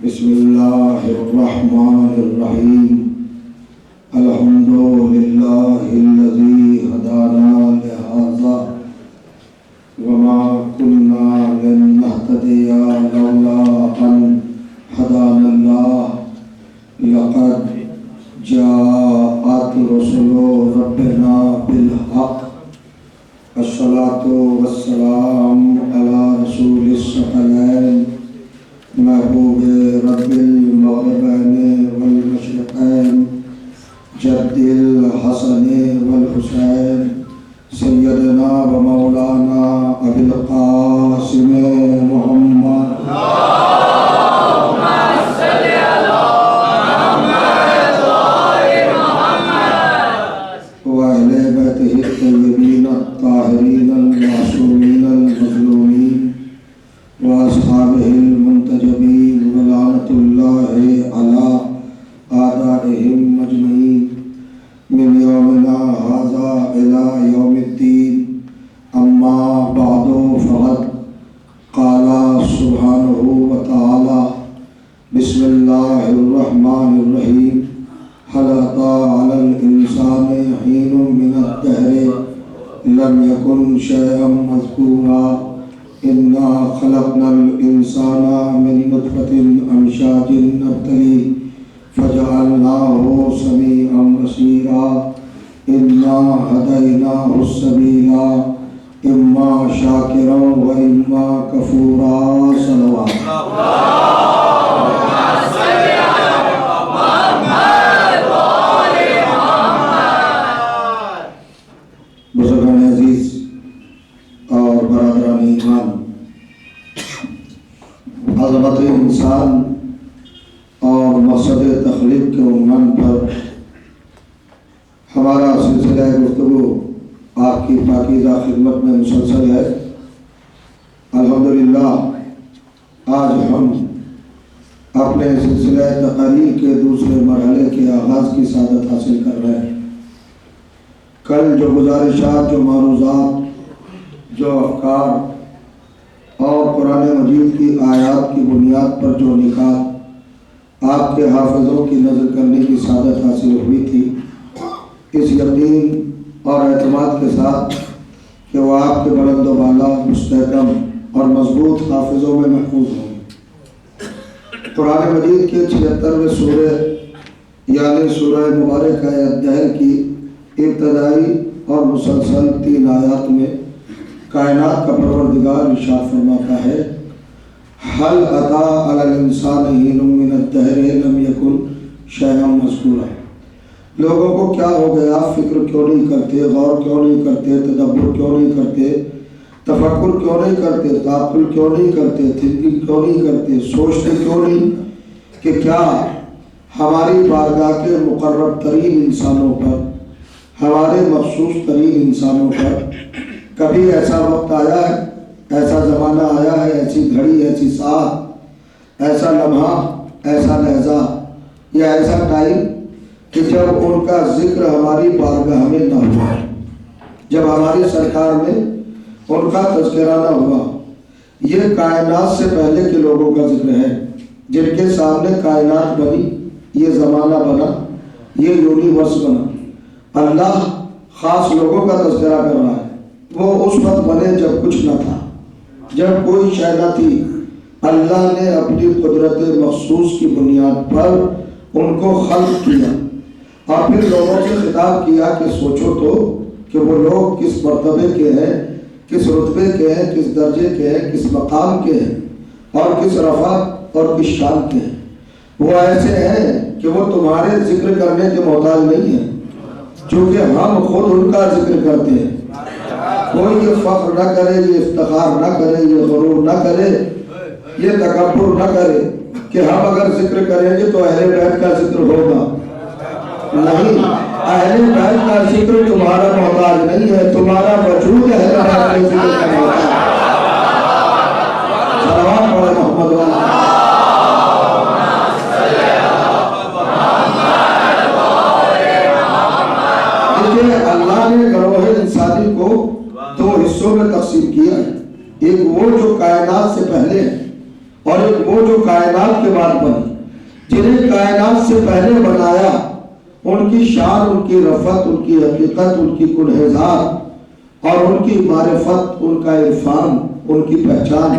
بسم اللہ الرحمن الرحیم الحمد للہ الذی ہدانا لہذا وما کنا لنہتدی لولا ان ہدانا اللہ لقد جاءت رسل ربنا بالحق الصلاة والسلام علی رسول الثقلین محبوب رب المغربین والمشرقین جد الحسن والحسین سیدنا و مولانا ابی القاسم محمد اللہم صلی علی محمد وآل محمد وأہل بیتہ الطیبین الطاہرین المعصومین المظلومین وأصحابہ المنتجبین ولعنۃ اللہ علی أعدائهم أجمعين من يومنا هذا إلى يوم الدين أما بعد فقد قال سبحانه وتعالى بسم الله الرحمن الرحيم هل أتى على الإنسان حين من الدهر لم يكن شيئا مذكورا إنا خلقنا الإنسان من نطفة أمشاج نبتليه فجعلناه سميعا بصيرا إنا هديناه السبيل إما شاكرا وإما كفورا صلوات اللهم صل على محمد وآل محمد. بزرگان عزیز اور برادران ایمان، عظمت انسان اور مقصد تخلیق کے عنوان پر ہمارا سلسلہ گفتگو آپ کی پاکیزہ خدمت میں مسلسل ہے. الحمدللہ آج ہم اپنے سلسلہ تقاریر کے دوسرے مرحلے کے آغاز کی سعادت حاصل کر رہے ہیں. کل جو گزارشات، جو معروضات، جو افکار اور قرآن مجید کی آیات کی بنیاد پر جو نکات آپ کے حافظوں کی نظر کرنے کی سعادت حاصل ہوئی تھی، اس یقین اور اعتماد کے ساتھ کہ وہ آپ کے بلند و بالا، مستحکم اور مضبوط حافظوں میں محفوظ ہوں گے. قرآن مجید کے 76ویں سورہ یعنی سورہ مبارکہ الدہر کی ابتدائی اور مسلسل 3 آیات میں کائنات کا پروردگار ارشاد فرماتا ہے: حل اتی علی الانسان حین من الدہر لم یکن شیئا مذکورا. لوگوں کو کیا ہو گیا؟ فکر کیوں نہیں کرتے، غور کیوں نہیں کرتے، تدبر کیوں نہیں کرتے، تفکر کیوں نہیں کرتے، تعقل کیوں نہیں کرتے، تھنکنگ کیوں نہیں کرتے، سوچتے کیوں نہیں کہ کیا ہماری بارگاہ کے مقرب ترین انسانوں پر، ہمارے مخصوص ترین انسانوں پر کبھی ایسا وقت آیا ہے، ایسا زمانہ آیا ہے، ایسی گھڑی، ایسی ساعت، ایسا لمحہ، ایسا لحظہ یا ایسا ٹائم کہ جب ان کا ذکر ہماری بارگاہ میں نہ ہوا، جب ہماری سرکار میں ان کا تذکرہ نہ ہوا. یہ کائنات سے پہلے کے لوگوں کا ذکر ہے جن کے سامنے کائنات بنی، یہ زمانہ بنا، یہ یونیورس بنا. اللہ خاص لوگوں کا تذکرہ کر رہا ہے. وہ اس وقت بنے جب کچھ نہ تھا، جب کوئی شے نہ تھی. اللہ نے اپنی قدرت مخصوص کی بنیاد پر ان کو خلق کیا اور پھر لوگوں سے خطاب کیا کہ سوچو تو کہ وہ لوگ کس مرتبے کے ہیں، کس رتبے کے ہیں، کس درجے کے ہیں، کس مقام کے ہیں اور کس رفعت اور کس شان کے ہیں. وہ ایسے ہیں کہ وہ تمہارے ذکر کرنے کے محتاج نہیں ہیں، چونکہ ہم خود ان کا ذکر کرتے ہیں. کوئی یہ فخر نہ کرے، یہ افتخار نہ کرے، یہ غرور نہ کرے، یہ تکبر نہ کرے کہ ہم اگر ذکر کریں گے تو اہل بیت کا ذکر ہوگا. نہیں، اہل بیت کا ذکر تمہارا محتاج نہیں ہے، تمہارا وجود اہل بیت کے ذکر کا محتاج ہے. صلوات پڑھے محمد والا. اللہ نے گروہ انسانی کو 2 حصوں میں تقسیم کیا ہے. ایک وہ جو کائنات سے پہلے ہیں اور ایک وہ جو کائنات کے بعد بعد بنی، جنہیں کائنات سے پہلے بنایا، ان کی شان، ان کی رفعت، ان کی حقیقت، ان کی کنہذات اور ان کی معرفت، ان کا عرفان، ان کی پہچان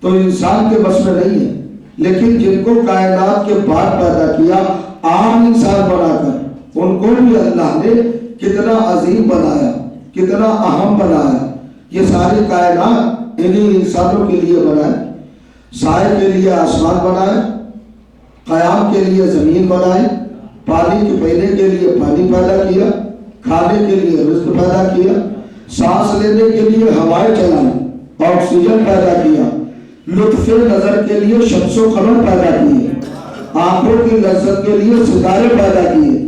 تو انسان کے بس میں نہیں ہے۔ لیکن جن کو کائنات کے بعد پیدا کیا عام انسان بنا کر، ان کو بھی اللہ نے کتنا عظیم بنایا، کتنا اہم بنایا۔ یہ ساری کائنات انہی انسانوں کے لیے بنائے، سائے کے لیے آسمان بنائے، قیام کے لیے زمین بنائی، پانی کے پینے کے لیے پانی پیدا کیا، کھانے کے لیے رزق پیدا کیا، سانس لینے کے لیے ہوائیں چلائی، آکسیجن پیدا کیا، لطف نظر کے لیے شمس و قمر پیدا کیے، آنکھوں کی لذت کے لیے ستارے پیدا کیے،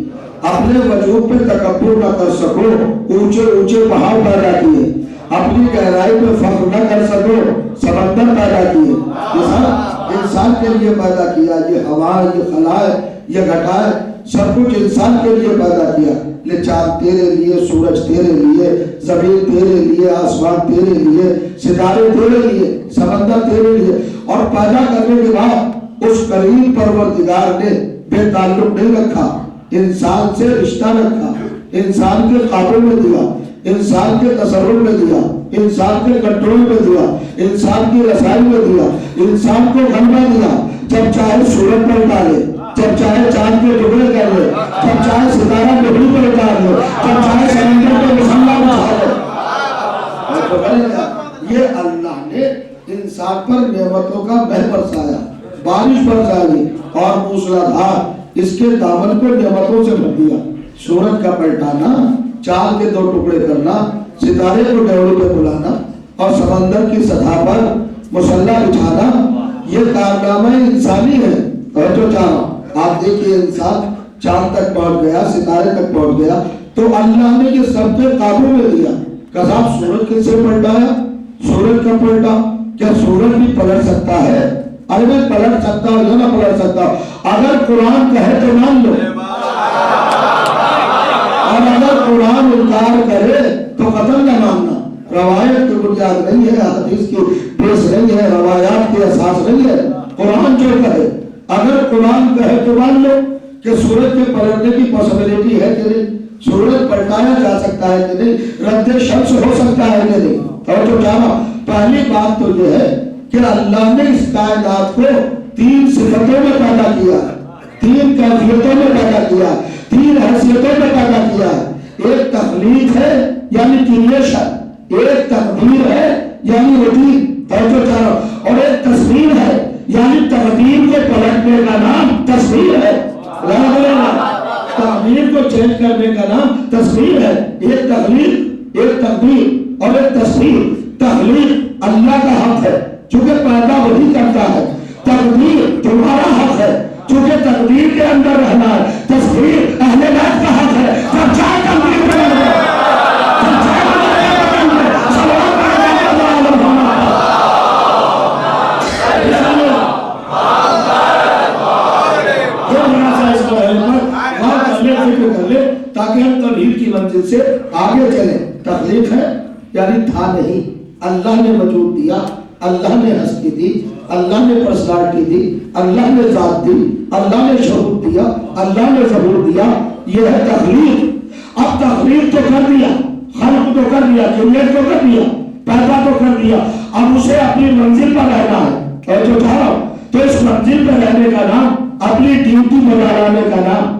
اپنے وجود پہ تکبر نہ کر سکو اونچے اونچے پہاڑ پیدا کیے، اپنی گہرائی پہ فخر نہ کر سکو سمندر پیدا کیے، یہ سب انسان کے لیے پیدا کیا۔ یہ ہوا، یہ خلائے، یہ گھٹائے، سب کچھ انسان کے لیے پیدا کیا۔ یہ چاند تیرے لیے، سورج تیرے لیے، زمین تیرے لیے، آسمان تیرے لیے، ستارے تیرے لیے، سمندر تیرے لیے۔ اور پیدا کرنے کے بعد اس کریم پروردگار نے بے تعلق نہیں رکھا، انسان سے رشتہ رکھا، انسان کے قابل میں دیا، انسان کے تصرف میں دیا، انسان کے کنٹرول میں دیا، انسان کی رسائی میں دیا، انسان کو غلبہ دیا۔ جب چاہے سورج پر ڈالے، جب چاہے چاند کے ٹکڑے کر لے، جب چاہے ستارہ ٹکڑی پر ڈال لے، جب چاہے سمندر کو مسلح بچا لے۔ یہ اللہ نے انسان پر نعمتوں کا مہر برسایا، بارش برسائی اور موسلادھار اس کے دامن کو نعمتوں سے بھر دیا۔ سورج کا پلٹانا، چاند کے 2 ٹکڑے کرنا، ستارے کو ڈیوڑی پہ بلانا اور سمندر کی سطح پر مسلح بچھانا، یہ کارنامہ انسانی ہے۔ اور جو چاہا آپ دیکھیے، انسان چاند تک پہنچ گیا، ستارے تک پہنچ گیا، تو اللہ نے یہ سب کے قابو میں دیا۔ کہ صاحب سورج کس سے پلٹایا؟ سورج کا پلٹا، کیا سورج بھی پلٹ سکتا ہے؟ ارے میں پلٹ سکتا ہوں یا نہ پلٹ سکتا ہوں؟ اگر قرآن کہے تو مان لو، اور اگر قرآن انکار کرے تو قتل نہ ماننا۔ روایت کی بنیاد نہیں ہے، حدیث کی بیس نہیں ہے، روایات کی اساس نہیں ہے، قرآن جو کہے۔ اگر قرآن کہے تو مان لو کہ سورج کے پلٹنے کی پاسبلٹی ہے کہ نہیں، سورج پلٹایا جا سکتا ہے کہ نہیں، رد شمس ہو سکتا ہے کہ نہیں۔ اور جو جانا پہلی بات تو یہ ہے کہ اللہ نے اس کائنات کو 3 صفتوں میں پیدا کیا، 3 کیفیتوں میں پیدا کیا، 3 حیثیتوں میں پیدا کیا۔ ایک تخلیق ہے یعنی کریشن، ایک تقدیر ہے یعنی روٹین، اور ایک تصویر ہے یعنی تقدیر کے پلٹنے کا نام تصویر ہے۔ تقدیر کو چینج کرنے کا نام تصویر ہے۔ ایک تخلیق، ایک تقدیر اور ایک تصویر۔ تخلیق اللہ کا حق ہے چونکہ پیدا وہی کرتا ہے، تقدیر تمہارا حق ہے چونکہ تقدیر کے اندر رہنا ہے، تصویر اہل بیت کا حق ہے۔ جب چاہے تقدیر بدل دے، جب چاہے بدل دے، صلوات تاکہ ہم توحید کی منزل سے آگے چلیں۔ تخلیق ہے یعنی تھا نہیں، اللہ نے وجود دیا، اللہ نے ہستی دی، اللہ نے پرسنالٹی دی، اللہ نے ذات دی، اللہ نے شعور دیا، اللہ نے ظہور دیا، یہ ہے تخلیق۔ اب تخلیق تو کر دیا، خلق تو کر دیا، کریٹ تو کر دیا، پیدا تو کر دیا، اب اسے اپنی منزل پر رہنا ہے۔ اور جو چاہ رہا ہوں تو اس منزل پر رہنے کا نام، اپنی ڈیوٹی بجا لانے کا نام،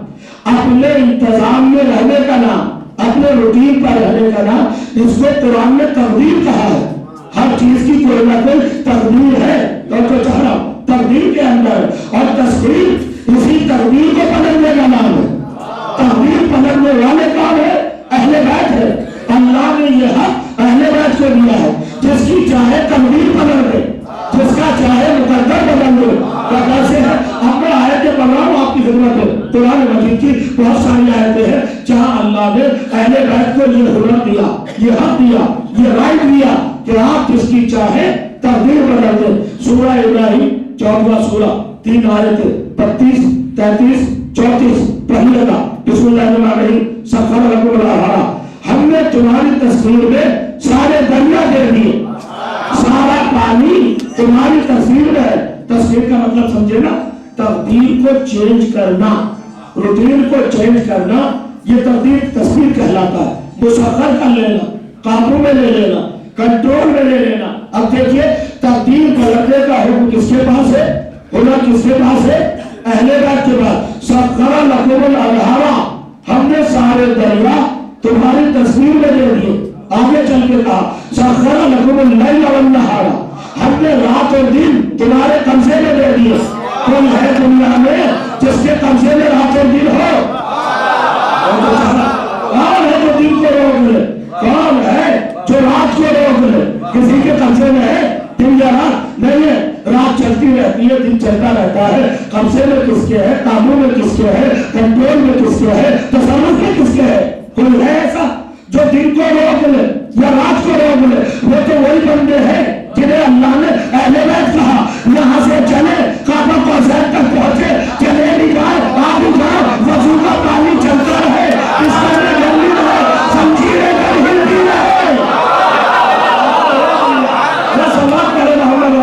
اپنے انتظام میں رہنے کا نام، اپنے روٹین پر رہنے کا نام، اس کو قرآن نے تقدیر کہا ہے۔ ہر چیز کی کوئی نہ کوئی تقدیر ہے، تو چاہ رہا ہوں تقدیر کے اندر، اور تصویر اسی تقدیر کو پلٹنے کا نام ہے۔ تقدیر پلٹنے والے کام ہے اہل بیت ہے۔ اللہ نے یہ حق اہل بیت کو دیا ہے، جس کی چاہے تقدیر پلٹ دے، جس کا چاہے مقدر بدل دے۔ کیسے ہے؟ اب میں آیت پڑھ رہا ہوں آپ کی خدمت میں، قرآن مجید کی بہت ساری آیتیں ہیں جہاں اللہ نے اہل بیت کو یہ حرمت دیا، یہ حق دیا، یہ رائٹ دیا کہ آپ جس کی چاہے تقدیر بدل دیں۔ سورہ ابراہیم 14واں سورہ 3 آیتیں 32، 33، 34 پڑھی لگا۔ بسم اللہ الرحمن الرحیم۔ سخر لکم الانہار، ہم نے تمہاری تصویر میں سارے دریا دے دیے، سارا پانی تمہاری تصویر میں ہے۔ تصویر کا مطلب سمجھے نا، تقدیر کو چینج کرنا، روٹین کو چینج کرنا، یہ تقدیر کہلاتا ہے۔ مسخر کر لینا، قابو میں لے لینا، کنٹرول میں لے لینا۔ اب دیکھیے تقدیر بدلنے کا حکم کس کے پاس ہے؟ ہنر کس کے پاس ہے؟ اہل بیت کے پاس۔ سخر لکم الانہار، ہم نے سارے دریا تمہاری تصویر میں دے دیے۔ آگے چل کے کہا سخر لکم اللیل والنہار، ہم نے رات اور دن تمہارے قبضے میں دے دیے۔ کون ہے دنیا میں جس کے قبضے میں رات اور دن ہو؟ کون ہے جو دن کو روک لے؟ کون ہے جو رات کو روک لے؟ کسی کے قبضے میں ہے دن یا رات؟ نہیں ہے، رات چلتی رہتی ہے، دن چلتا رہتا ہے۔ قبضے میں کس کے ہے؟ قابو میں کس کے ہے؟ کنٹرول میں کس کے ہے؟ تصرف میں کس کے ہے؟ کوئی ہے ایسا جو دن کو روک لے یا رات کو روک لے؟ وہ تو وہی بندے ہیں جنہیں اللہ نے اہل بیت کہا یہاں سے چلے کعبہ کو زید تک پہنچے، چلے نہیں گئے، آب اٹھاؤ، وضو کا پانی چلتا رہے، اس کا گلی رہے، زنجیریں ہلتی رہے۔ یہ سوال کرے محمد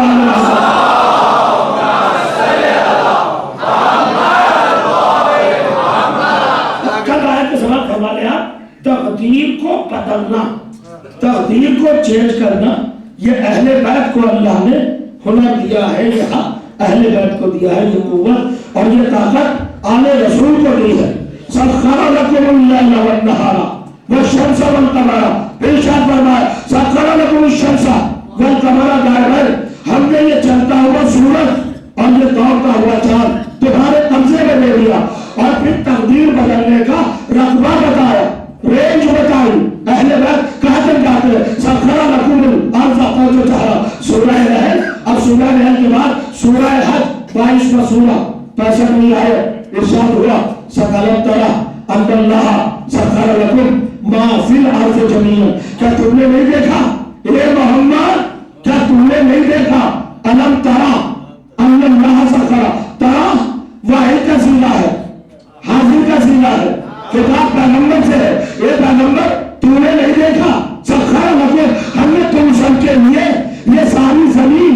کل آیت کے سوال فرما لیا تقدیر کو بدلنا، تقدیر کو چینج کرنا، یہ اہل بیت کو اللہ نے ہنر دیا ہے، یہاں اہل بیت کو دیا ہے یہ قوت اور یہ طاقت آل رسول کو دی ہے۔ سخر لکم اللیل والنہار والشمس والقمر، ارشاد فرمایا سخر لکم الشمس والقمر دائبین، ہم نے یہ چلتا ہوا سورج اور یہ دوڑتا ہوا چاند تمہارے قبضے میں دے دیا، اور پھر تقدیر بدلنے کا رقبہ بتایا، رینج بتائی۔ اہل بیت کہاں تک جاتے ہیں؟ سخر لکم الارض جو چاہا سورہ نحل، اب سورہ نحل کے بعد سورہ حج 22واں سورہ 65ویں آیت ارشاد ہوا سَأَلَمْ تَرَ أَنَّ اللَّهَ سَخَّرَ لَكُم مَا فِي الْأَرْضِ جَمِيعًا، کیا تم نے نہیں دیکھا اے محمد، کیا تم نے نہیں دیکھا؟ أَلَمْ تَرَ أَنَّ اللَّهَ سَخَّرَ، ترى واحد کا صیغہ ہے، حاضر کا صیغہ ہے، خطاب پیغمبر سے ہے، اے پیغمبر تو نے نہیں دیکھا سخر لکم، ہم نے تم سب کے لیے یہ ساری زمین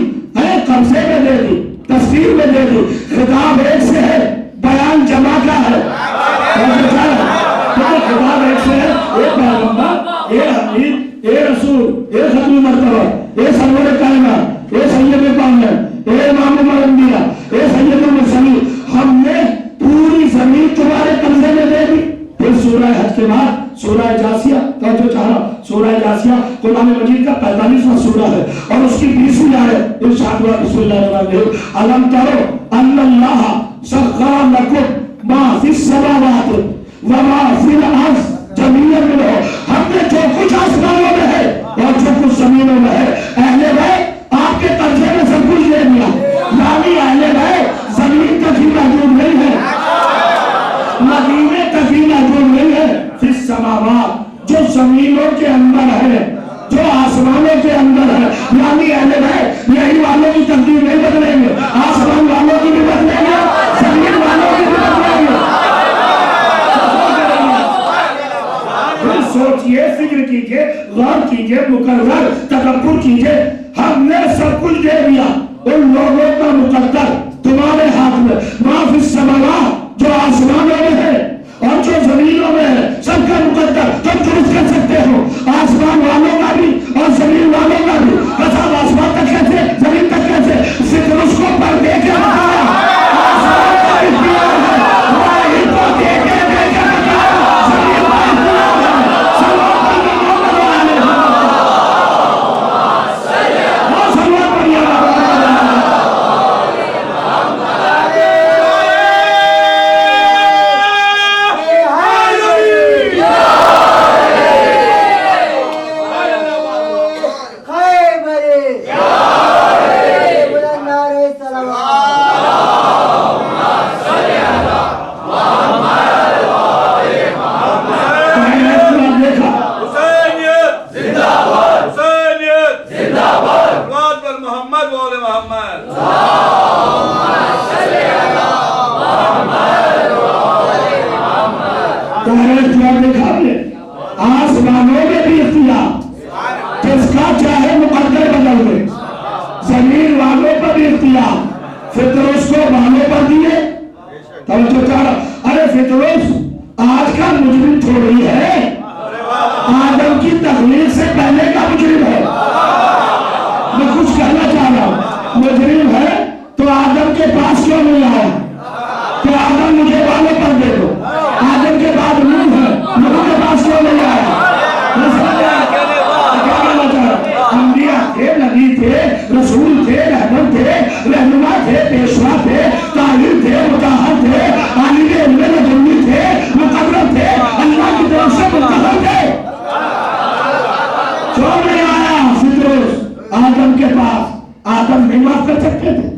قبضے میں دے دی، تصویر میں دے دی۔ خطاب ایک سے ہے، بیان جمع کا ہے، خطاب ایک سے ہے، اے پیغمبر، اے حبیب، اے رسول، اے ختم مرتبہ، اے سرور کائنات، اے سید کونین، اے امام الانبیاء، اے سید المرسلین، ہم نے پوری زمین تمہارے قبضے میں دے دی۔ پھر سورہ حج کے بعد سورہ جاسیہ کا جو چاہا، سورہ جاسیہ قرآن مجید کا 45واں سورہ ہے اور اس کی 20ویں آیت ارشاد ہوا بسم اللہ الرحمن الرحیم الم تروا ان اللہ سخر لکم ما فی السماوات وما فی الارض جميعا منہ، ہم نے جو کچھ آسمانوں میں ہے اور جو کچھ زمینوں میں ہے اہل بیت آپ کے قبضے میں سب کچھ لے لیا، یعنی اہل بیت زمین تک ہی محدود نہیں ہے، مدینے تک ہی محدود نہیں ہے، فی السماوات جو زمینوں کے اندر ہے، جو آسمانوں کے اندر ہے، یعنی اہل بیت یہی والوں کی تقدیر نہیں بدلیں گے، آسمان والوں کی بھی بدلیں گے، زمین والوں کی بھی بدلیں گے۔ پھر سوچئے، فکر کیجئے، غور کیجئے، مقرر تدبر کیجئے، ہم نے سب کچھ دے دیا، ان لوگوں کا مقدر تمہارے ہاتھ میں، ما فی السماوات جو آسمانوں میں ہے اور جو زمینوں میں ہے سب کا مقدر تم درست کر سکتے ہو، آسمان والوں کا بھی اور زمین والوں کا بھی۔ صاحب آسمان تک کیسے، زمین تک کیسے؟ فکر اس کو پڑھ دے کے بتایا، آسمان کا اختیار ہے، واحد کو دے کے بتایا، زمین کا اختیار ہے، سلام پڑھنے محمد والے وہ سلام پڑھنے آسمانوں میں بھی اختیار، جس کا چاہے مقدر بدل دے، زمین والوں پر بھی اختیار، فطر اس کو والوں پر دیے، توجہ چاہا. ارے فطروس آج کا مجرم تھوڑی ہے، آدم کی تخلیق سے پہلے کا مجرم ہے. میں کچھ کہنا چاہ رہا ہوں، مجرم ہے تو آدم کے پاس کیوں نہیں آیا کہ آدم مجھے والے پر دے دو؟ آدم کے بعد نوح ہے، نوح کے پاس کیوں نہیں آیا؟ انبیاء تھے، نبی تھے، رسول تھے، رحمت تھے، رہنما تھے، پیشوا تھے، طاہر تھے، مطہر تھے، عالم علم لدنی تھے، مقرب تھے، اللہ کی طرف سے منتخب تھے. کیوں نہیں آیا فطروس آدم کے پاس؟ آدم نہیں معاف کر سکتے تھے،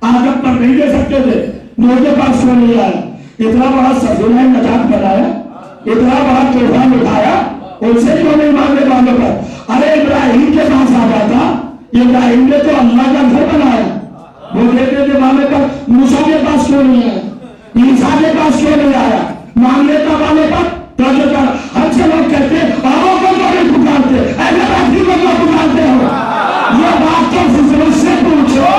آدم پر نہیں دے سکتے تھے، نوح کے پاس کیوں نہیں آیا؟ اتنا بڑا سفینہ نجات بنایا، اتنا بڑا طوفان اٹھایا، ان سے کیوں نہیں ماننے والوں پر؟ ارے ابراہیم کے پاس آ جاتا، ابراہیم نے تو اللہ کا گھر بنایا، وہ دیتے تھے والے پر. موسیٰ کے پاس کیوں نہیں آیا؟ عیسیٰ کے پاس کیوں نہیں آیا؟ مانگنے کا والے پر توجہ کر. ہم سے لوگ کہتے ہیں آؤ کو کیوں نہیں پکارتے؟ ایسے باتیں کو کیوں پکارتے ہو؟ یہ بات تو فطرت سے پوچھو.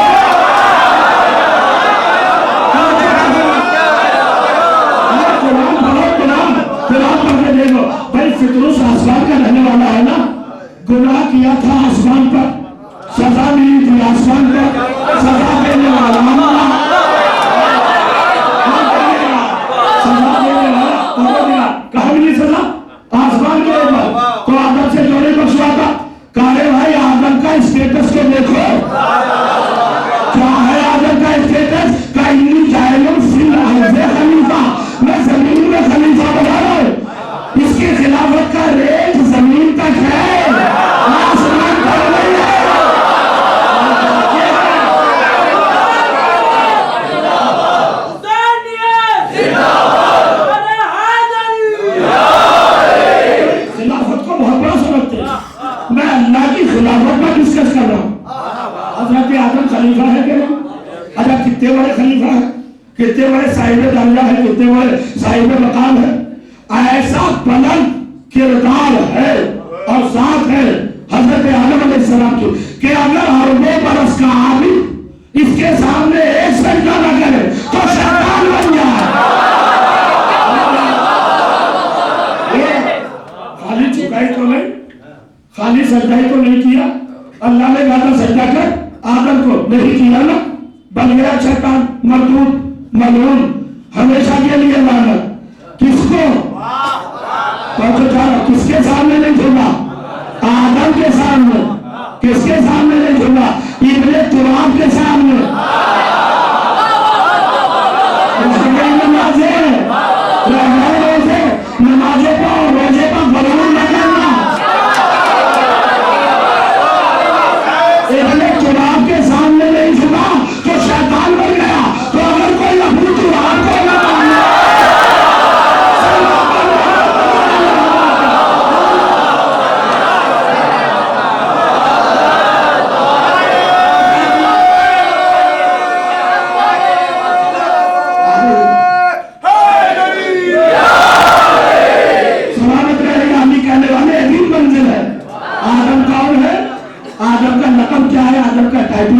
فطروس آسمان کا رہنے والا ہے نا، گناہ کیا تھا آسمان پر، سزا ملی تھی آسمان پر، سزا دینے والا سزا دینے والا کہاں ملی سزا؟ آسمان کے اوپر. تو آدم سے جو نہیں بخشوا تھا، کہا بھائی آدم کا اسٹیٹس کو دیکھو، کیا ہے آدم کا اسٹیٹس؟ کہ انی جاعل فی الارض خلیفہ، میں زمین میں خلیفہ بنا رہا ہوں. اس کی خلافت کا ریٹ زمین تک ہے، آسمان پر نہیں ہے. خلافت کو بہت بڑا سمجھتے ہیں. میں اللہ کی خلافت پر ڈسکس کر رہا ہوں. حضرت آدم خلیفہ ہے کہ نہیں؟ اچھا کتنے بڑے خلیفہ ہیں، کتنے بڑے صاحب درجہ ہے، کتنے بڑے صاحب مقام ہے. ایسا بلند کردار ہے اور ذات ہے حضرت آدم علیہ السلام کی کہ اگر اربوں برس کا عابد اس کے سامنے ایک سجدہ نہ کرے تو شیطان بن جائے. خالی جھکائی تو نہیں، خالی سجدہ تو نہیں کیا. اللہ نے کہا تھا سجدہ کر، آدم کو نہیں کیا نا، بن گیا شیطان مردود ملعون، ہمیشہ کے لیے لعنت. کس کو؟ کس کے سامنے نہیں جھولا؟ آدم کے سامنے. کس کے سامنے نہیں جھولا؟ ابن تراب کے سامنے. نمازوں پر روزے پر غرور نہ کرنا. ابن تراب کے سامنے نہیں جھولا تو شیطان بن گیا. تو اگر کوئی ابو تراب کو نہ مانے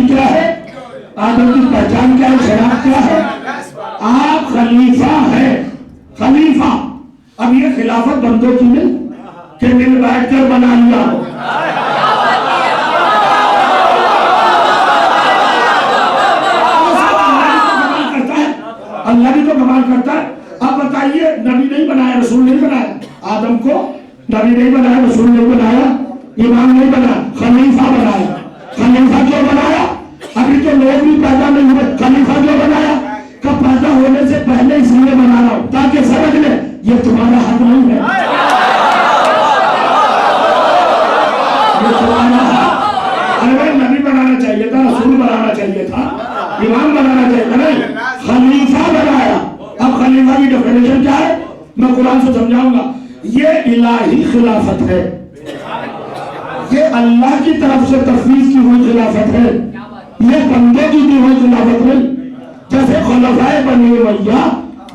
کیا ہے، آدم کی پہچان کیا ہے، شناخت کیا ہے؟ آپ خلیفہ ہے، خلیفہ. اب یہ خلافت بندوں کی نہیں کہ مل بیٹھ کر بنا لیا ہو. اللہ بھی تو کمال کرتا ہے. اب بتائیے نبی نہیں بنایا، رسول نہیں بنایا، آدم کو نبی نہیں بنایا، رسول نہیں بنایا، امام نہیں بنایا، خلیفہ بنایا. خلیفہ کیوں بنایا؟ ابھی تو لوگ بھی پیدا نہیں ہوئے. خلیفہ کیوں بنایا؟ کہ پیدا ہونے سے پہلے اس لیے بنا رہا ہوں تاکہ سمجھ لے یہ تمہارا حق نہیں ہے، یہ تمہارا حق. ارے نبی بنانا چاہیے تھا، رسول بنانا چاہیے تھا، امام بنانا چاہیے تھا، نہیں خلیفہ بنایا. اب خلیفہ کی ڈیفینیشن کیا ہے؟ میں قرآن سے سمجھاؤں گا. یہ الہی خلافت ہے، یہ اللہ کی طرف سے تفویض کی ہوئی خلافت ہے، یہ بندے کی دی ہوئی خلافت نہیں. جیسے خلفائے بنی امیہ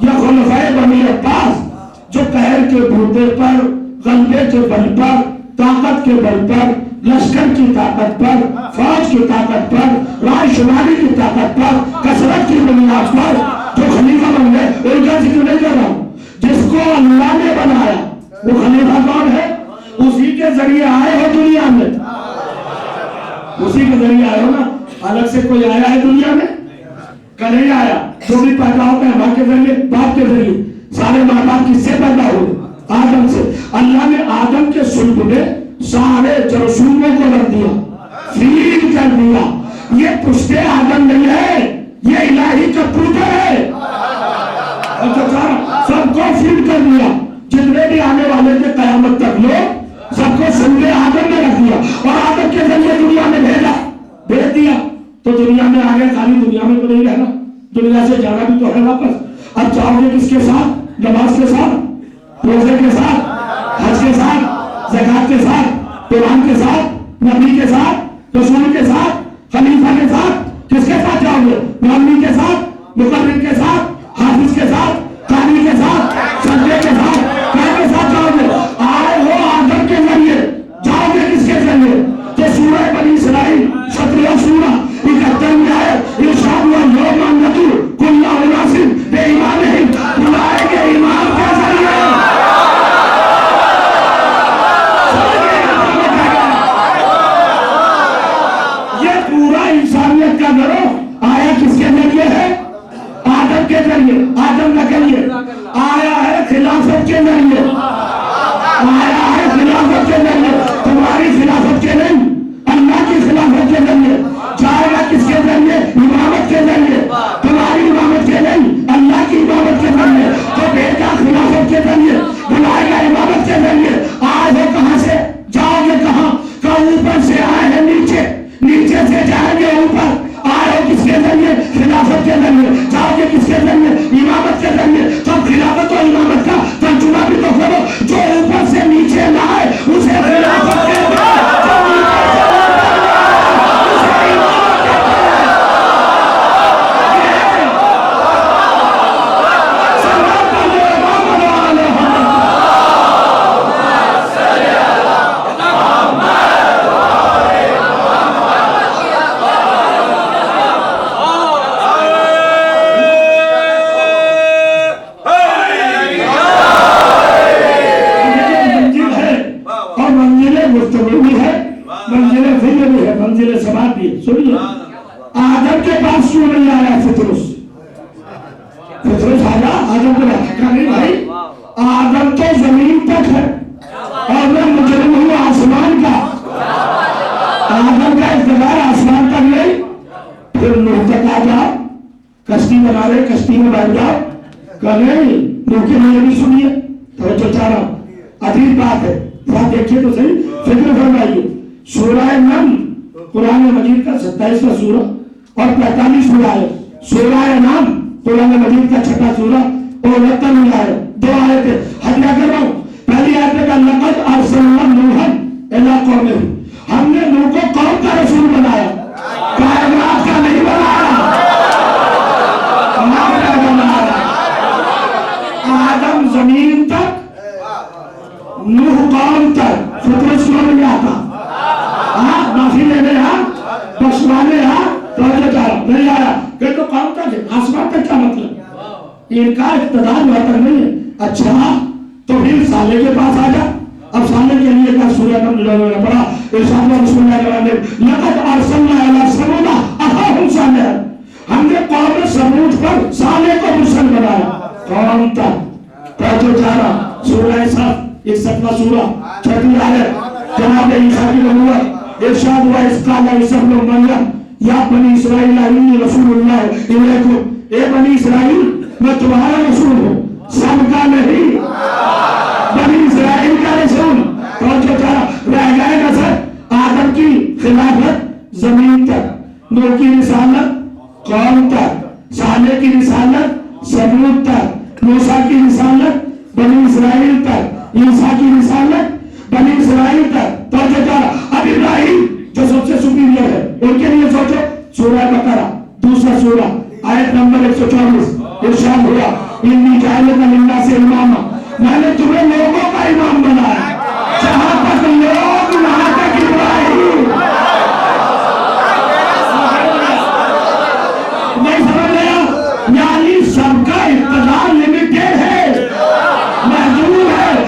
یا خلفائے بنی عباس جو قہر کے بھوتے پر، غلبے کے بل پر، طاقت کے بل پر، لشکر کی طاقت پر، فوج کی طاقت پر، رائے شماری کی طاقت پر، کثرت کی بنیاد پر جو خلیفہ بن گئے بنایا، وہ خلیفہ کون ہے؟ اسی کے ذریعے آئے ہو دنیا میں، اسی کے ذریعے آئے ہو نا، الگ سے کوئی آیا ہے دنیا میں؟ کہ نہیں آیا؟ جو بھی پیدا ہوتا ہے ماں کے ذریعے، باپ کے ذریعے، سارے ماں باپ کس سے پیدا ہوئے؟ آدم سے۔ اللہ نے آدم کے صلب میں سارے جرثوموں کو رکھ دیا، فیڈ کر دیا۔ یہ پشتے آدم نہیں ہے، یہ الہی کمپیوٹر ہے، سب کو فیڈ کر دیا۔ جتنے بھی آنے والے تھے قیامت تک لوگ، سب کو صلب آدم میں رکھ دیا اور آدم کے ذریعے دنیا میں بھیج دیا۔ تو دنیا میں آگے خالی دنیا میں تو نہیں رہنا، دنیا سے جانا بھی تو ہے واپس۔ اب جاؤ گے کس کے ساتھ؟ نماز کے ساتھ، روزے کے ساتھ، حج کے ساتھ، زکات کے ساتھ، قرآن کے ساتھ، نبی کے ساتھ، رسول کے ساتھ، خلیفہ کے ساتھ۔ کس کے ساتھ جاؤ گے؟ مولوی کے ساتھ، مقرر کے ساتھ، حافظ کے ساتھ، قاری کے ساتھ، سجدے کے ساتھ، کیا کے ساتھ جاؤ گے؟ آئے ہو آدم کے ذریعے، جاؤ گے کس کے ذریعے؟ تو سورہ بنی اسرائیل 17 سورہ 71 میں آئے ارشاد ہوا یوم ندعو کل اناس بإمامہم، بلائیں گے امام کے ذریعے۔ یہ پورا انسانیت کا گروہ آیا کس کے ذریعے ہے؟ آدم کے ذریعے۔ آدم نہ کہیے، آیا ہے خلافت کے ذریعے، آیا ہے خلافت کے ذریعے۔ تمہاری خلافت کے نہیں، اللہ کی خلافت کے ذریعے۔ جائے گا کس کے ذریعے؟ امامت کے ذریعے۔ تمہاری امامت کے نہیں، اللہ کی امامت کے ذریعے۔ تو بیٹا خلافت کے ذریعے، بلائے گا امامت کے ذریعے۔ آئے ہو کہاں سے؟ جاؤ گے کہاں؟ کہ اوپر سے آئے ہیں نیچے، نیچے سے جائیں گے اوپر۔ آئے ہو کس کے ذریعے؟ خلافت کے ذریعے۔ جاؤ گے کس کے ذریعے؟ امامت کے ذریعے۔ تو خلافت اور امامت کا ترجمہ بھی تو کرو، جو اوپر سے نیچے لائے اسے خلافت کے سنیے۔ آدم کے پاس کیوں نہیں آیا فطرس؟ فطرس آیا آدم کے پاس کہا نہیں بھائی، آدم تو زمین تک ہے اور میں مجرم ہوں آسمان کا۔ آدم کا اقتدار آسمان تک نہیں، پھر نوح تک آ جاؤ، کشتی بنا رہے کشتی میں بیٹھ جاؤ۔ کہا نہیں، نوح کے لیے بھی سنیے، توجہ چاہ رہا ہوں، عجیب بات ہے، ذرا دیکھیے تو صحیح، فکر فرمائیے۔ سورہ نمل قرآن مجید کا 27واں سورہ اور 45واں آیت۔ سورہ نام قرآن مجید کا 6واں سورہ اور 69واں آیت، 2 آیتیں ہدیہ کر رہا ہوں۔ پہلی آیت میں کہا لقد ارسلنا نوحا الی قومہ، ہم نے نوح کو قوم کا رسول بنایا، کائنات کا نہیں بنایا، اللہ کا بنایا۔ آدم زمین تک، نوح قوم تک، فطرت کیوں نہیں آتا؟ معافی لینے بخشوانے نہیں آیا، کہ تو قوم تک ہے، آسمان تک کیا مطلب؟ ان کا اقتدار وہاں تک نہیں ہے۔ اچھا تو پھر صالح کے پاس آ جا۔ اب صالح کے لیے کا سورہ نمل پڑھا، ارشاد رسول اللہ کے بعد لقد ارسلنا الی ثمود اخاهم صالحا، ہم نے قوم ثمود پر صالح کو مرسل بنایا۔ قوم تک توجہ چاہا۔ سورہ صف 61واں سورہ 6 آیت، جناب عیسیٰ کی نبوت۔ ارشاد ہوا اس قال عیسی ابن مریم یا بنی اسرائیل انی رسول اللہ الیکم، اے بنی اسرائیل میں تمہارا رسول ہوں، سب کا نہیں، بنی اسرائیل کا رسول۔ توجہ چاہا، رہ جائے گا سر آدم کی خلافت زمین تک، نوح کی رسالت قوم تک، صالح کی رسالت ثمود تک، موسیٰ کی رسالت بنی اسرائیل تک، عیسیٰ کی رسالت بنی اسرائیل تک۔ توجہ چاہا، اب ابراہیم جو سب سے سپیریئر ہے ان کے لیے سوچو۔ سورہ بقرہ 2 سورہ آیت نمبر 124، ارشاد ہوا انی جاعلک للناس اماما، میں نے تمہیں لوگوں کا امام بنایا، جہاں تک لوگ وہاں تک ابراہیم۔ نہیں سمجھ لیا؟ یعنی سب کا اقتدار لمیٹیڈ ہے، محدود ہے۔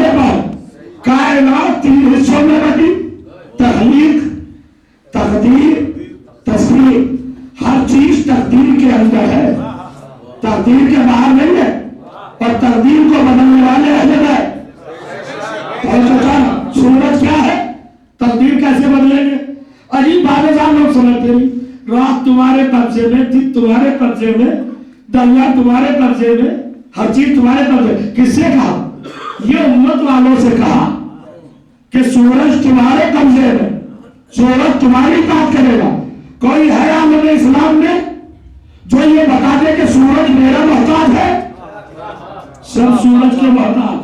مرحلے پر کائنات 3 حصوں میں بٹی: تخلیق، تقدیر، تصویر. ہر چیز تقدیر کے اندر ہے، تقدیر کے باہر نہیں ہے. اور تقدیر کو بدلنے والے اہل بیت. سورج کیا ہے؟ تقدیر کیسے بدلیں گے؟ عجیب باتیں لوگ سمجھتے نہیں. رات تمہارے قبضے میں، دن تمہارے قبضے میں، دریا تمہارے قبضے میں، ہر چیز تمہارے قبضے. کس سے کہا؟ یہ امت والوں سے کہا کہ سورج تمہارے قبضے میں، سورج تمہاری بات کرے گا. کوئی ہے عالم اسلام میں جو یہ بتا دے کہ سورج میرا محتاج ہے؟ سب سورج کے محتاج.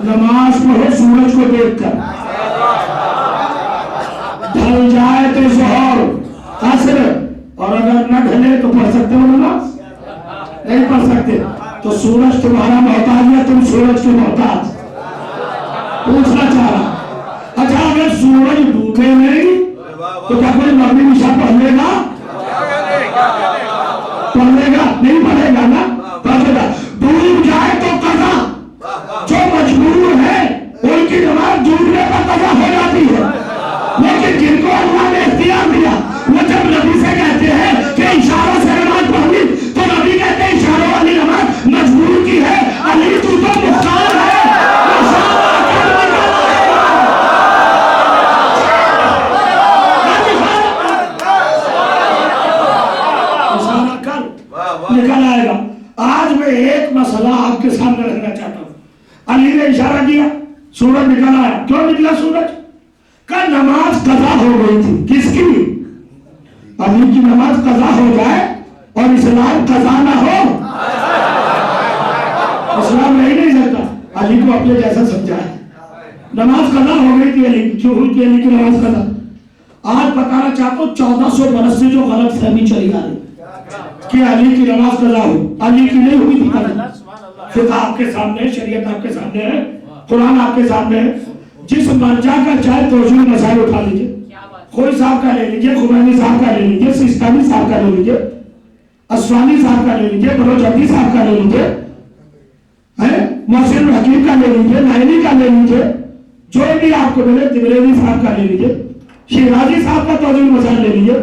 نماز پڑھو سورج کو دیکھ کر. ڈھل جائے تو ظہر، عصر، اور اگر نہ ڈھلے تو پڑھ سکتے ہو نماز؟ نہیں پڑھ سکتے. تو سورج تمہارا محتاج ہے، تم سورج کے محتاج. پوچھنا چاہ رہا. اچھا اگر سورج ڈوبے نہیں تو کیا کوئی مغرب عشاء پڑھ لے گا؟ پڑھ لے گا؟ نہیں پڑھے گا نا. پڑھے گا. ڈوب جائے تو قضا. جو مجبور ہے ان کی نماز ڈوبنے پر قضا ہو جاتی ہے. لیکن جن کو اللہ نے اختیار دیا وہ جب نبی سے کہتے ہیں کہ اشاروں سے نماز پڑھنی، تو نبی کہتے ہیں اشاروں والی نماز مجبور کی ہے. علی تو مختار ہے. نکل آئے گا. آج میں ایک مسئلہ آپ کے سامنے رکھنا چاہتا ہوں. علی نے اشارہ کیا، سورج نکل آیا. کیوں نکلا سورج؟ کہ نماز قضا ہو گئی تھی. کس کی؟ علی کی نماز قضا ہو جائے اور اسلام قضا نہ ہو، اسلام نہیں سکتا. علی کو اپنے جیسا سمجھا ہے. نماز قضا ہو گئی تھی علی کی. کیوں ہوئی تھی علی کی نماز قضا؟ آج بتانا چاہتا ہوں 1400 برس سے جو غلط فہمی چلی آ رہی کہ علی کی نماز قضا ہو. علی کی نہیں ہوئی تھی قضا. فقہ آپ کے سامنے، شریعت آپ کے سامنے ہے، قرآن آپ کے سامنے ہے. جس مرجع کا چاہے توجیہ مسائل اٹھا لیجئے. کوئی صاحب کا لے لیجئے، خمینی صاحب کا لے لیجئے، سیستانی صاحب کا لے لیجئے، اسوانی صاحب کا لے لیجئے، بلوچردی صاحب کا لے لیجئے، محسن الحکیم کا لے لیجئے، نائینی کا لے لیجئے، جو بھی آپ کو ملے، تبریزی صاحب کا لے لیجئے، شیرازی صاحب کا توجیہ مسائل لے لیجئے.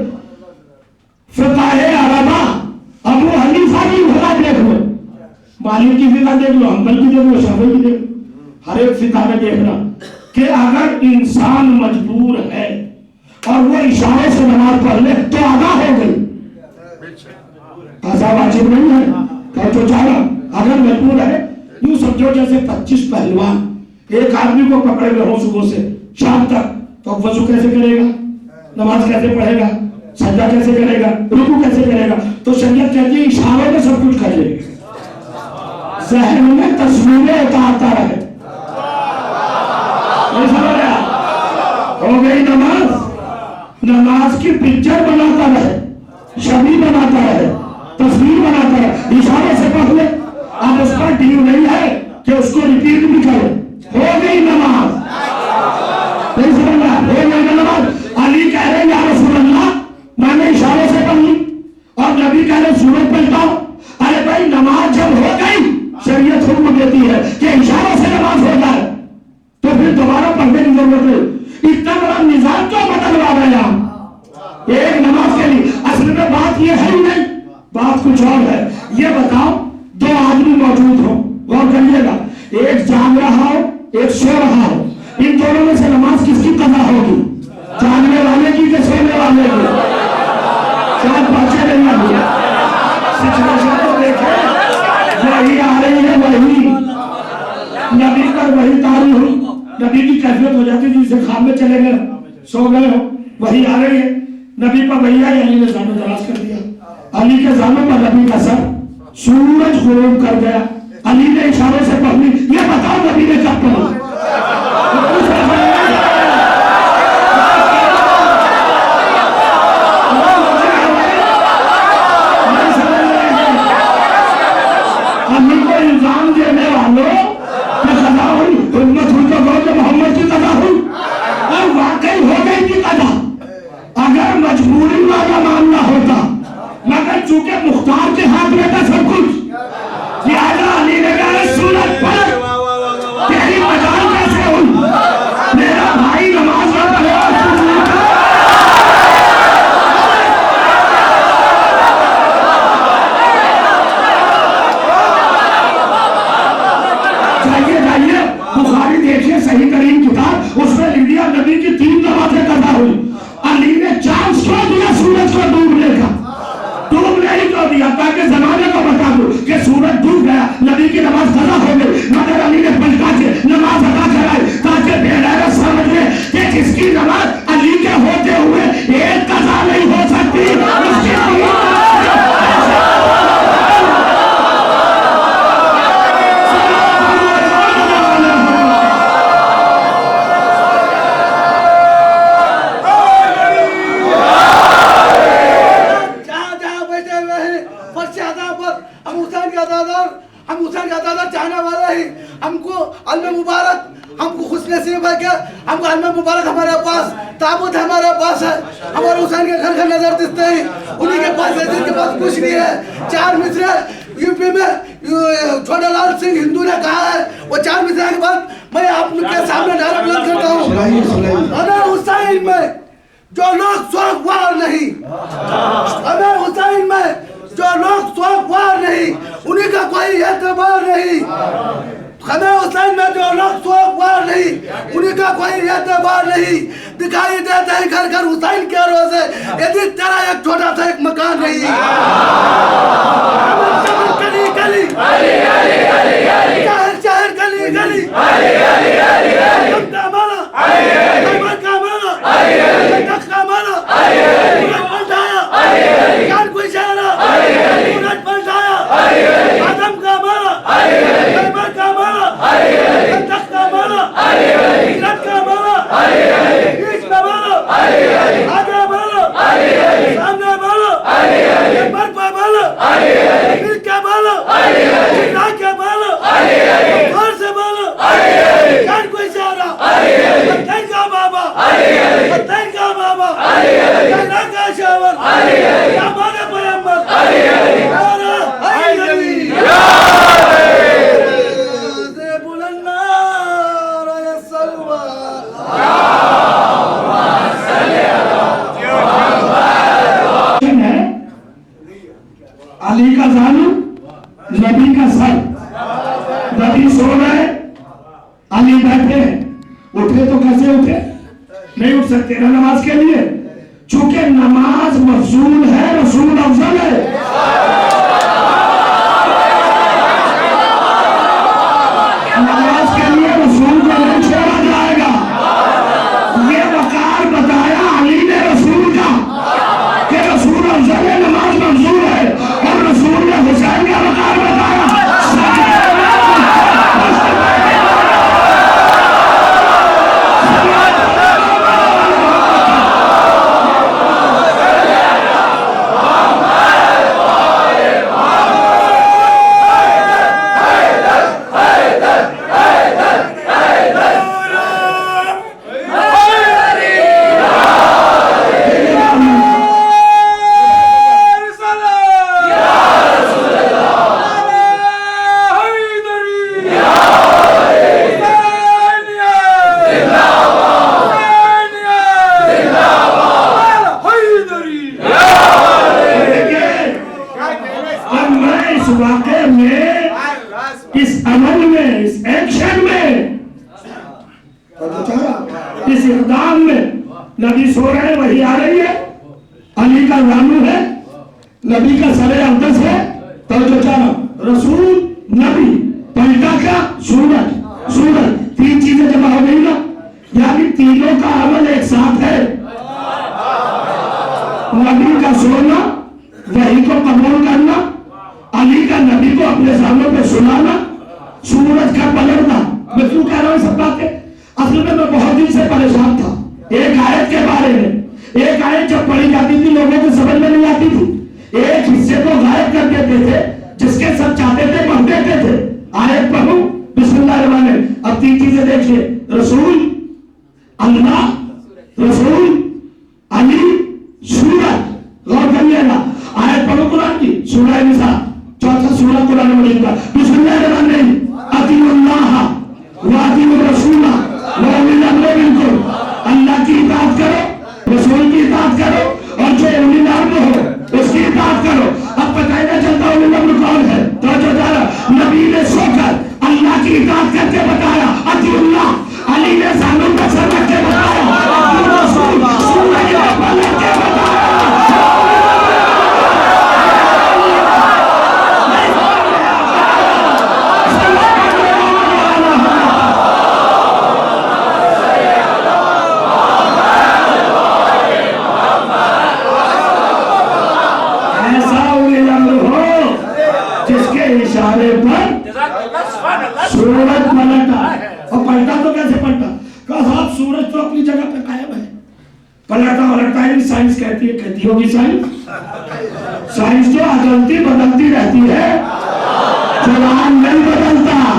فقہ عربہ ابو حنیفہ کی فقہ دیکھ لو، مالک کی فقہ دیکھ لو، حنبل کی دیکھ لو، شافعی کی دیکھ لو. ہر ایک فقہ میں دیکھنا کہ اگر انسان مجبور ہے اور وہ اشارے سے نماز پڑھ لے تو ادا ہو گئی. قضا واجب نہیں ہے. کہ جو چاہا اگر مجبور ہے، یوں سمجھو جیسے 25 پہلوان ایک آدمی کو پکڑے ہوئے ہوں صبح سے شام تک، تو وضو کیسے کرے گا؟ نماز کیسے پڑھے گا؟ سجدہ کیسے کرے گا؟ رکوع کیسے کرے گا؟ تو شریعت کہتی ہے اشاروں میں سب کچھ کر لے. ذہن میں تصویریں اتارتا رہے. ہو گئی نماز. نماز کی پکچر بناتا رہے، چھوی بناتا رہے، تصویر بناتا رہے. اشارے سے پڑھ لے. اب اس پر ڈیو نہیں ہے کہ اس کو ریپیٹ بھی کرے. ہو گئی نماز. نہیں سمجھ رہا؟ ہو گئی نماز. علی کہہ رہے یا رسول اللہ میں نے اشارے سے پڑھ لی، اور نبی کہہ رہے سورج پلٹاؤ. ارے بھائی نماز جب ہو گئی، شریعت حکم دیتی ہے کہ اشاروں سے نماز ہو جائے تو پھر دوبارہ پڑھنے کی ضرورت ہے. اتنا بڑا نظام کیوں بدلوا رہے ہیں آپ ایک نماز کے لیے؟ اصل میں بات یہ ہے ہی نہیں، بات کچھ اور ہے. یہ بتاؤ دو آدمی موجود ہو، غور کریے گا، ایک جاگ رہا ہو، ایک سو رہا ہو. ان دونوں میں سے نماز کس کی قضا ہوگی؟ جاگنے والے کی کہ سونے والے کی؟ شاید بچے نہیں آئی. سچویشن تو دیکھیں، وہی آ رہی ہے، وہی نبی پر وہی تاری ہوئی. نبی کی کیفیت ہو جاتی تھی جسے خواب میں چلے گئے، سو گئے ہو، وہی آ رہی ہے. نبی پر وہی آئی، علی نے زانو دراز کر دیا. علی کے زانوں پر نبی کا سر. سورج غروب کر گیا، علی نے اشاروں سے پڑھ لی. یہ بتاؤ نبی نے کب پڑھی؟ امی کو الزام دینے والوں کہ قضا ہوئی، امت ہوئی تو کہو کہ محمد کی قضا ہوئی. اور واقعی ہو گئی تھی قضا. اگر مجبوری والا معاملہ ہوتا، مگر چونکہ مختار کے ہاتھ میں تھا سب کچھ، لہذا علی نے کہا سورج پر تیری مجال صحیح ترین کتاب، اس میں لکھ دیا نبی کی 3 نمازیں قضا ہوئی، علی نے چانس کیوں دیا سورج کو ڈوبنے کا؟ ڈوب نہیں تو دیا تاکہ زمانے کو بتا دو کہ سورج ڈوب گیا، نبی کی نماز قضا ہو گئی، مگر علی نے پلٹا کے نماز ادا کرائی تاکہ بے غیرت سمجھ لے کہ جس کی نماز علی کے ہوتے ہوئے ایک قضا نہیں ہو سکتی، اس کی مبارک ہمارے پاس تابوت ہمارے پاس ہے، ہمارے حسین کے گھر نظر دیتے ہیں، انہی کے پاس ہے جن کے پاس کچھ نہیں ہے۔ 4 مصرے یو پی میں چھوٹا لال سنگھ ہندو نے کہا ہے، وہ 4 مصرے کے بعد میں آپ کے سامنے ڈائریکٹ بلند کرتا ہوں، ہمیں حسین میں جو لوگ سوگوار نہیں، ہمیں حسین میں جو لوگ سوگوار نہیں، انہی کا کوئی اعتبار نہیں، ہمیں حسین میں جو لوگ سوگوار نہیں، انہی کا کوئی اعتبار نہیں، دکھائی دیتے ہیں گھر گھر حسین کے روزے، یدی تیرا ایک چھوٹا سا ایک مکان نہیں، گلی گلی شہر شہر گلی گلی ہم کا مانا ہم کا مانا تخت کا مانا سورج پلٹایا جان کوئی شہرہ سورج پلٹایا آدم کا مانا ہم کا مانا تخت کا مانا ہجرت کا مانا عیش کا مانا آگے مانا سامنے مانا مر پہ مانا مل کے مانا جنا کے مانا گھر سے مانا جان کوئی شہرہ بتائیں کا بابا بتائیں کا بابا جانا کا شاور یا مانا پیمبر نارا حیدری زیب النار یا سلوى علی کا زانو نبی کا سر، نبی سو رہے علی بیٹھے، اٹھے تو کیسے اٹھے؟ نہیں اٹھ سکتے نا نماز کے لیے، چونکہ نماز مفضول ہے، رسول افضل ہے۔ نماز کے لیے رسول کو نہیں چھوڑا جائے گا، یہ وقار بتایا علی نے رسول کا کہ رسول افضل ہے، نماز مفضول ہے، اور رسول نے حسین کا وقار بتایا۔ اس اقدام میں نبی سو رہے وہی آ رہی ہے، علی کا زانو ہے، نبی کا سر اقدس ہے، توجہ چاہنا رسول نبی پلٹا کیا سورج، سورج 3 چیزیں جمع ہو گئی نا، یعنی تینوں کا عمل ایک ساتھ ہے، نبی کا سونا، وحی کو قبول کرنا، علی کا نبی کو اپنے سامنے پہ سنانا، سورج کا پلٹنا۔ میں کیوں کہہ رہا ہوں سب باتیں؟ اصل میں بہت دن سے پریشان تھا ایک آیت کے بارے میں، ایک آیت جب پڑھی جاتی تھی لوگوں کو سمجھ میں نہیں آتی تھی، ایک حصے کو غائب کر دیتے تھے، جس کے سب چاہتے تھے پڑھ دیتے تھے، آیت پڑھوں بسم اللہ الرحمن الرحیم۔ اب 3 چیزیں دیکھیے، رسول، اللہ، رسول، علی، سورج، غور کریے گا، آیت پڑھو قرآن کی، سورہ نساء، 4 سورہ قرآن مجید کا، بسم اللہ الرحمن الرحیم، اطیعوا اللہ واطیعوا الرسول واولی الامر منکم، اللہ کی اطاعت کرو، رسول کی اطاعت کرو، اور جو اولی الامر ہو اس کی اطاعت کرو۔ اب پتہ ہی نہ چلتا اولی الامر کون ہے، تو جو نبی نے سو کر اللہ کی اطاعت کر کے بتایا، اطیعوا اللہ، علی اشارے پر سورج پلٹا. اور پلٹا تو کیسے پلٹا؟ کہا صاحب سورج تو اپنی جگہ پہ قائم ہے, پلٹا ولٹا ہے. سائنس کہتی ہوگی سائنس تو عدلتی بدلتی رہتی ہے, قرآن نہیں بدلتا.